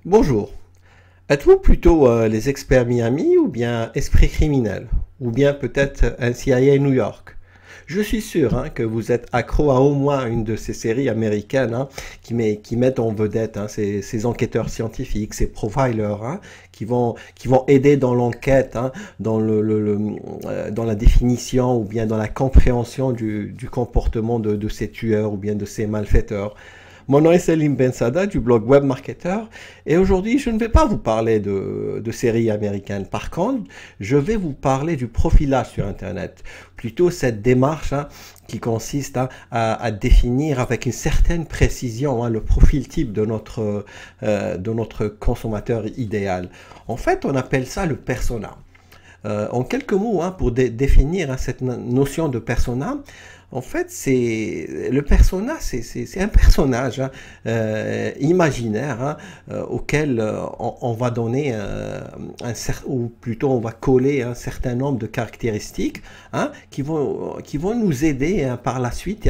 Bonjour. Êtes-vous plutôt les experts Miami ou bien esprit criminel? Ou bien peut-être un CIA New York? Je suis sûr que vous êtes accro à au moins une de ces séries américaines qui mettent en vedette ces enquêteurs scientifiques, ces profilers qui vont aider dans l'enquête, dans la définition ou bien dans la compréhension du comportement de ces tueurs ou bien de ces malfaiteurs. Mon nom est Selim Bensada du blog Web Marketer et aujourd'hui je ne vais pas vous parler de séries américaines. Par contre, je vais vous parler du profilage sur Internet. Plutôt cette démarche qui consiste à définir avec une certaine précision le profil type de notre consommateur idéal. En fait, on appelle ça le persona. En quelques mots, pour définir cette notion de persona, en fait, le persona, c'est un personnage imaginaire auquel on va donner ou plutôt on va coller un certain nombre de caractéristiques qui vont nous aider par la suite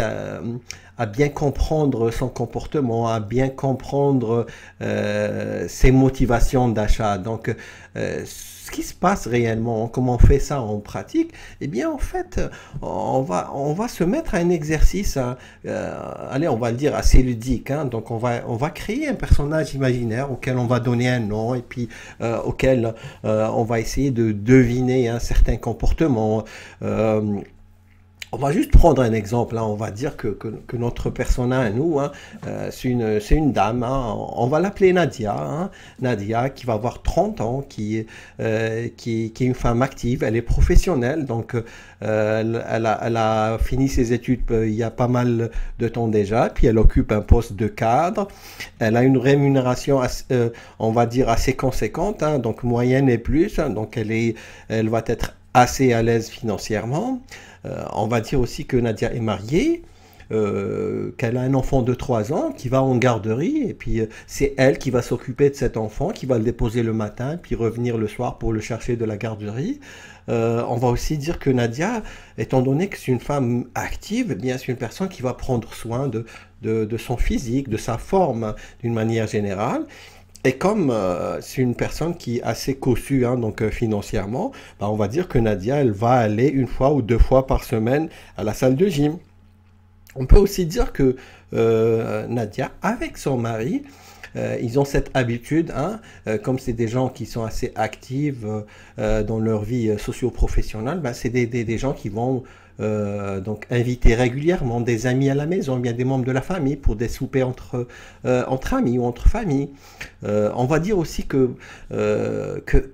à bien comprendre son comportement, à bien comprendre ses motivations d'achat. Donc, ce qui se passe réellement, comment on fait ça en pratique, eh bien, en fait, on va se mettre à un exercice, allez, on va le dire assez ludique. Donc, on va créer un personnage imaginaire auquel on va donner un nom et puis auquel on va essayer de deviner un certain comportement. On va juste prendre un exemple, on va dire que notre persona à nous, c'est une dame, on va l'appeler Nadia, Nadia qui va avoir 30 ans, qui est une femme active, elle est professionnelle, donc elle a fini ses études il y a pas mal de temps déjà, puis elle occupe un poste de cadre, elle a une rémunération, on va dire, assez conséquente, donc moyenne et plus, donc elle va être assez à l'aise financièrement. On va dire aussi que Nadia est mariée, qu'elle a un enfant de 3 ans qui va en garderie, et puis c'est elle qui va s'occuper de cet enfant, qui va le déposer le matin, puis revenir le soir pour le chercher de la garderie. On va aussi dire que Nadia, étant donné que c'est une femme active, eh bien c'est une personne qui va prendre soin de son physique, de sa forme d'une manière générale. Et comme c'est une personne qui est assez cossue, donc financièrement, on va dire que Nadia, elle va aller une fois ou deux fois par semaine à la salle de gym. On peut aussi dire que Nadia, avec son mari, ils ont cette habitude, comme c'est des gens qui sont assez actifs dans leur vie socio-professionnelle, c'est des gens qui vont donc inviter régulièrement des amis à la maison, bien des membres de la famille pour des soupers entre amis ou entre familles. On va dire aussi que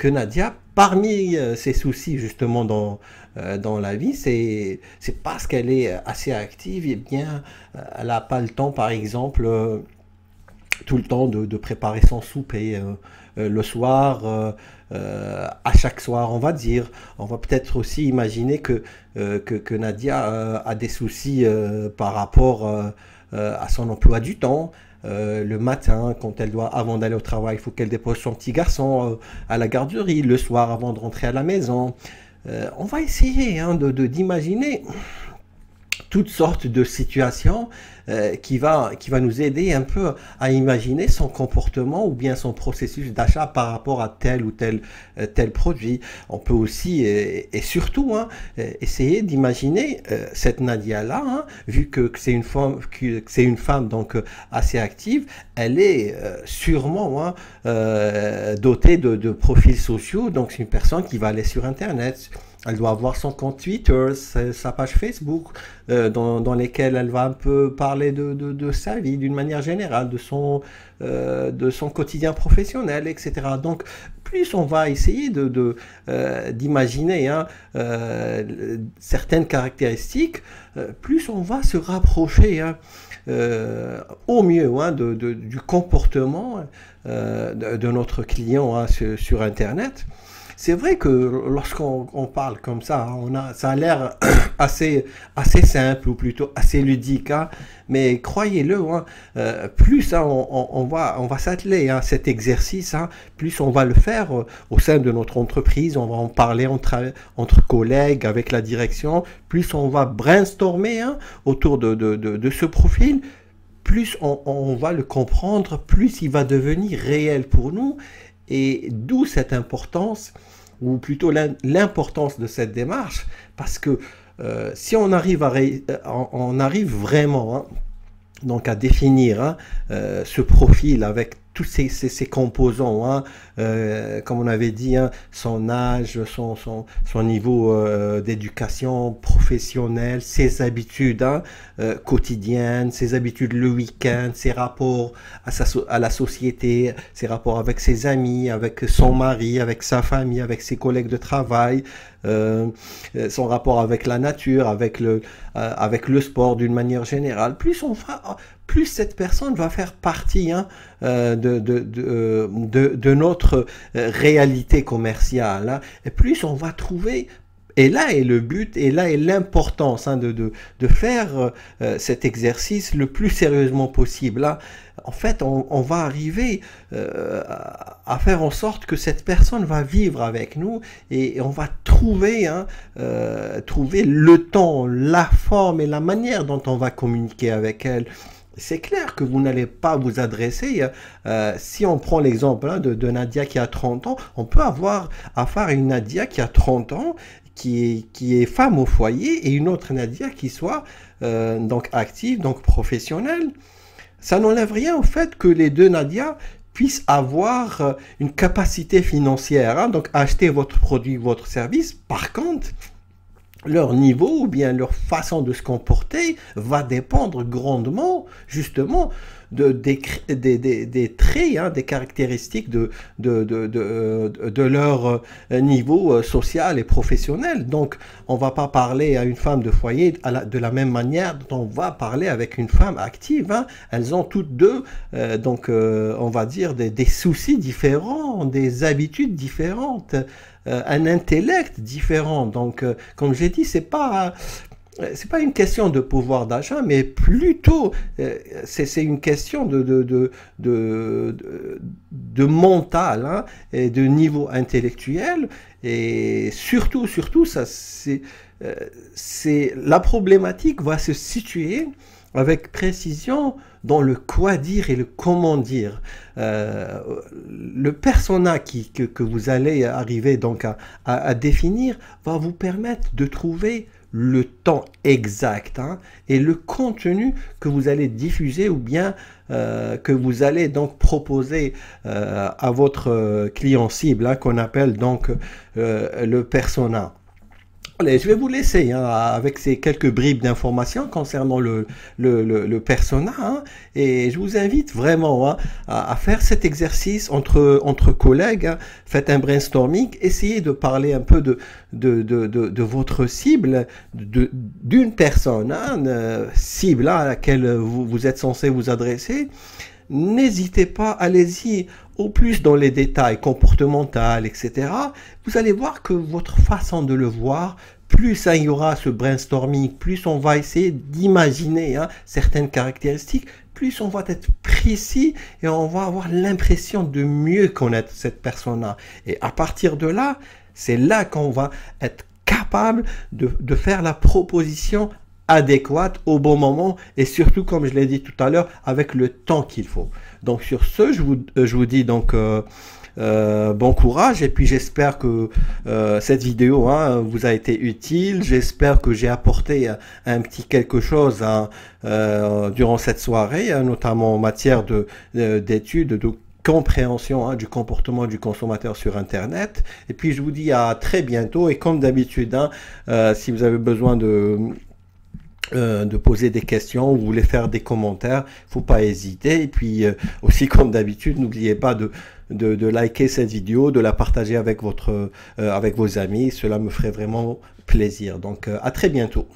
Nadia, parmi ses soucis justement dans la vie, c'est parce qu'elle est assez active, et bien elle n'a pas le temps, par exemple, tout le temps de préparer son souper le soir, à chaque soir, on va dire. On va peut-être aussi imaginer que Nadia a des soucis par rapport à son emploi du temps. Le matin, quand elle doit, avant d'aller au travail, il faut qu'elle dépose son petit garçon à la garderie, le soir avant de rentrer à la maison. On va essayer d'imaginer toutes sortes de situations qui va nous aider un peu à imaginer son comportement ou bien son processus d'achat par rapport à tel ou tel produit. On peut aussi et surtout essayer d'imaginer cette Nadia-là, vu que c'est une femme donc assez active, elle est sûrement dotée de profils sociaux, donc c'est une personne qui va aller sur Internet. Elle doit avoir son compte Twitter, sa page Facebook, dans lesquelles elle va un peu parler de sa vie d'une manière générale, de son quotidien professionnel, etc. Donc, plus on va essayer d'imaginer certaines caractéristiques, plus on va se rapprocher au mieux du comportement de notre client sur Internet. C'est vrai que lorsqu'on parle comme ça, ça a l'air assez simple ou plutôt assez ludique, mais croyez-le, plus on va s'atteler à cet exercice, plus on va le faire au sein de notre entreprise, on va en parler entre collègues, avec la direction, plus on va brainstormer autour de ce profil, plus on va le comprendre, plus il va devenir réel pour nous. Et d'où cette importance, ou plutôt l'importance de cette démarche, parce que si on arrive, on arrive vraiment donc à définir ce profil avec tous ces composants, comme on avait dit, son âge, son niveau d'éducation professionnelle, ses habitudes quotidiennes, ses habitudes le week-end, ses rapports à la société, ses rapports avec ses amis, avec son mari, avec sa famille, avec ses collègues de travail, son rapport avec la nature, avec le sport d'une manière générale. Plus cette personne va faire partie de notre réalité commerciale, et plus on va trouver. Et là est le but, et là est l'importance de faire cet exercice le plus sérieusement possible. En fait, on va arriver à faire en sorte que cette personne va vivre avec nous, et on va trouver le temps, la forme et la manière dont on va communiquer avec elle. C'est clair que vous n'allez pas vous adresser, si on prend l'exemple de Nadia qui a 30 ans, on peut avoir affaire à une Nadia qui a 30 ans, qui est femme au foyer, et une autre Nadia qui soit donc active, donc professionnelle. Ça n'enlève rien au fait que les deux Nadia puissent avoir une capacité financière, donc acheter votre produit, votre service. Par contre, leur niveau ou bien leur façon de se comporter va dépendre grandement justement des traits, des caractéristiques de leur niveau social et professionnel. Donc on ne va pas parler à une femme de foyer de la même manière dont on va parler avec une femme active. Elles ont toutes deux on va dire des soucis différents, des habitudes différentes, un intellect différent. Donc comme j'ai dit, c'est pas une question de pouvoir d'achat, mais plutôt c'est une question de mental, et de niveau intellectuel. Et surtout ça, la problématique va se situer avec précision dans le quoi dire et le comment dire. Le persona que vous allez arriver donc à définir va vous permettre de trouver le temps exact et le contenu que vous allez diffuser, ou bien que vous allez donc proposer à votre client cible, qu'on appelle donc le persona. Allez, je vais vous laisser avec ces quelques bribes d'informations concernant le persona, et je vous invite vraiment à faire cet exercice entre collègues. Faites un brainstorming, essayez de parler un peu de votre cible, d'une personne cible à laquelle vous êtes censé vous adresser. N'hésitez pas, allez-y au plus dans les détails comportementaux, etc. Vous allez voir que votre façon de le voir, plus il y aura ce brainstorming, plus on va essayer d'imaginer certaines caractéristiques, plus on va être précis et on va avoir l'impression de mieux connaître cette personne-là. Et à partir de là, c'est là qu'on va être capable de faire la proposition adéquate au bon moment, et surtout, comme je l'ai dit tout à l'heure, avec le temps qu'il faut. Donc sur ce, je vous dis donc bon courage, et puis j'espère que cette vidéo vous a été utile. J'espère que j'ai apporté un petit quelque chose durant cette soirée, notamment en matière d'études, de compréhension du comportement du consommateur sur Internet. Et puis je vous dis à très bientôt, et comme d'habitude, si vous avez besoin de poser des questions, ou vous voulez faire des commentaires, faut pas hésiter. Et puis aussi, comme d'habitude, n'oubliez pas de liker cette vidéo, de la partager avec vos amis. Cela me ferait vraiment plaisir. Donc à très bientôt.